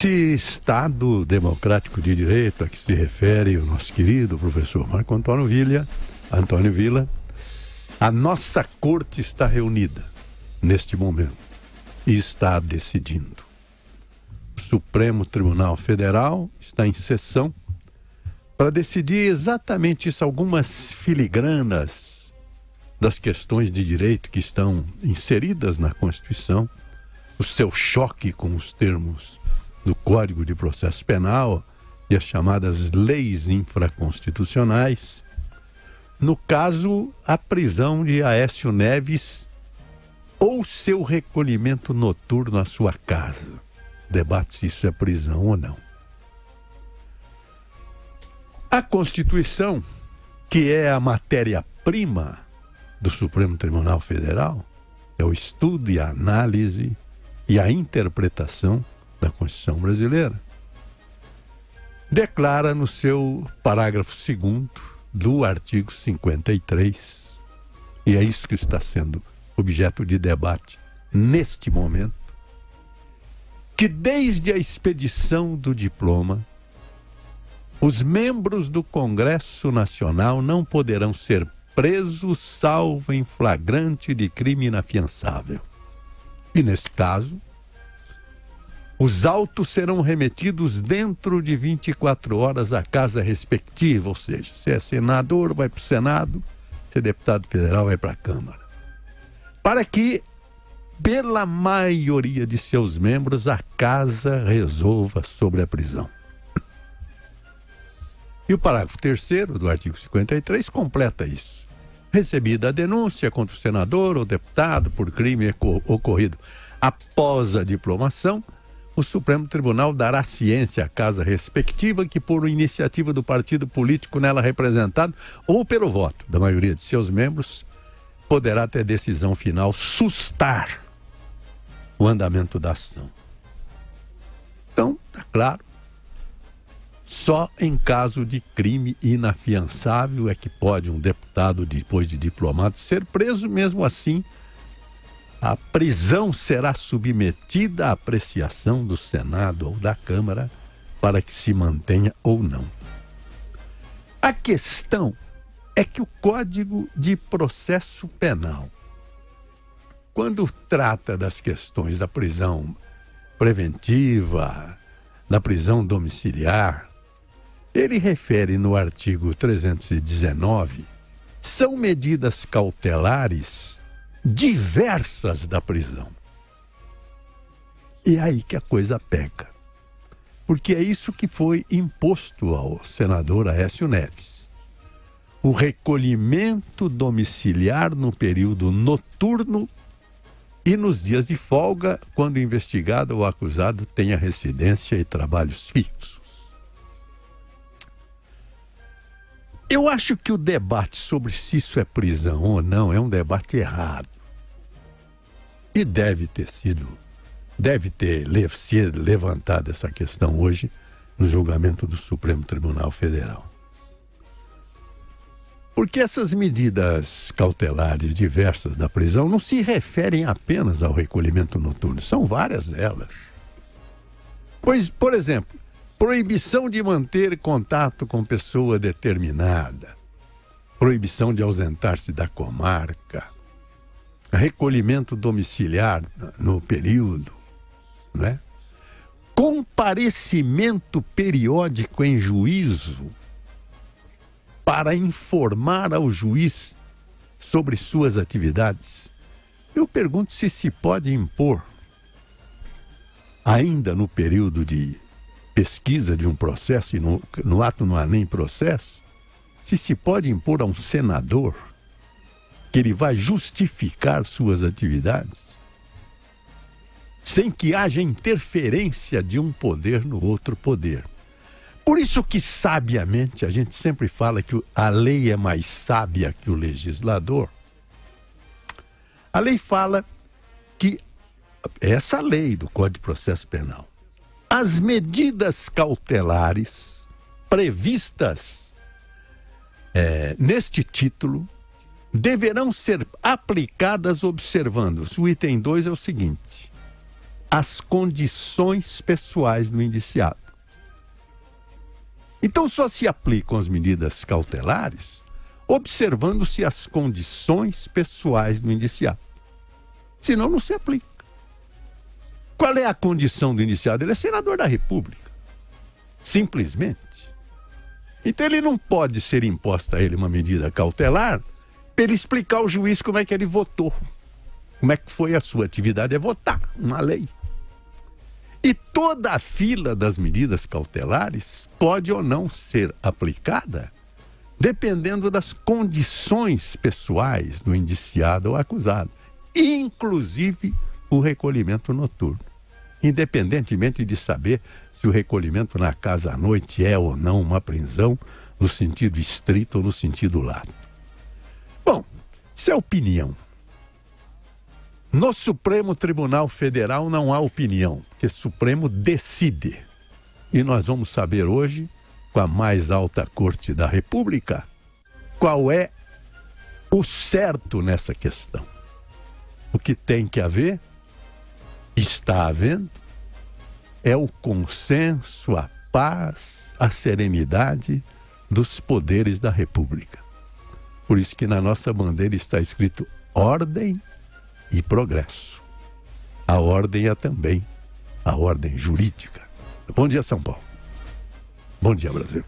Neste Estado democrático de direito a que se refere o nosso querido professor Marco Antônio Villa, a nossa corte está reunida neste momento e está decidindo. O Supremo Tribunal Federal está em sessão para decidir exatamente isso, algumas filigranas das questões de direito que estão inseridas na Constituição, o seu choque com os termos do Código de Processo Penal e as chamadas leis infraconstitucionais. No caso, a prisão de Aécio Neves ou seu recolhimento noturno à sua casa. Debate se isso é prisão ou não. A Constituição, que é a matéria-prima do Supremo Tribunal Federal, é o estudo e a análise e a interpretação da Constituição brasileira, declara no seu parágrafo 2º do artigo 53, e é isso que está sendo objeto de debate neste momento, que desde a expedição do diploma, os membros do Congresso Nacional não poderão ser presos salvo em flagrante de crime inafiançável. E neste caso, os autos serão remetidos dentro de 24 horas à casa respectiva, ou seja, se é senador, vai para o Senado, se é deputado federal, vai para a Câmara. Para que, pela maioria de seus membros, a casa resolva sobre a prisão. E o parágrafo 3º do artigo 53 completa isso. Recebida a denúncia contra o senador ou deputado por crime ocorrido após a diplomação, o Supremo Tribunal dará ciência à casa respectiva que, por iniciativa do partido político nela representado ou pelo voto da maioria de seus membros, poderá ter decisão final sustar o andamento da ação. Então, está claro, só em caso de crime inafiançável é que pode um deputado, depois de diplomado, ser preso. Mesmo assim, a prisão será submetida à apreciação do Senado ou da Câmara para que se mantenha ou não. A questão é que o Código de Processo Penal, quando trata das questões da prisão preventiva, da prisão domiciliar, ele refere no artigo 319, são medidas cautelares diversas da prisão. E é aí que a coisa pega. Porque é isso que foi imposto ao senador Aécio Neves. O recolhimento domiciliar no período noturno e nos dias de folga, quando o investigado ou acusado tenha residência e trabalhos fixos. Eu acho que o debate sobre se isso é prisão ou não é um debate errado. E deve ter sido levantada essa questão hoje no julgamento do Supremo Tribunal Federal. Porque essas medidas cautelares diversas da prisão não se referem apenas ao recolhimento noturno, são várias delas. Pois, por exemplo, proibição de manter contato com pessoa determinada, proibição de ausentar-se da comarca, recolhimento domiciliar no período, né? Comparecimento periódico em juízo para informar ao juiz sobre suas atividades. Eu pergunto se pode impor, ainda no período de pesquisa de um processo, e no ato não há nem processo, se pode impor a um senador que ele vai justificar suas atividades sem que haja interferência de um poder no outro poder. Por isso que, sabiamente, a gente sempre fala que a lei é mais sábia que o legislador. A lei fala que, essa lei do Código de Processo Penal, as medidas cautelares previstas neste título deverão ser aplicadas observando. O item 2 é o seguinte: as condições pessoais do indiciado. Então, só se aplicam as medidas cautelares observando-se as condições pessoais do indiciado. Senão, não se aplica. Qual é a condição do indiciado? Ele é senador da República. Simplesmente. Então, ele não pode ser imposta a ele uma medida cautelar para ele explicar ao juiz como é que ele votou. Como é que foi a sua atividade? É votar uma lei. E toda a fila das medidas cautelares pode ou não ser aplicada dependendo das condições pessoais do indiciado ou acusado, inclusive o recolhimento noturno, independentemente de saber se o recolhimento na casa à noite é ou não uma prisão no sentido estrito ou no sentido lato. Bom, isso é opinião. No Supremo Tribunal Federal não há opinião, porque o Supremo decide. E nós vamos saber hoje, com a mais alta corte da República, qual é o certo nessa questão. O que tem que haver, está havendo, é o consenso, a paz, a serenidade dos poderes da República. Por isso que na nossa bandeira está escrito ordem e progresso. A ordem é também a ordem jurídica. Bom dia, São Paulo. Bom dia, Brasil.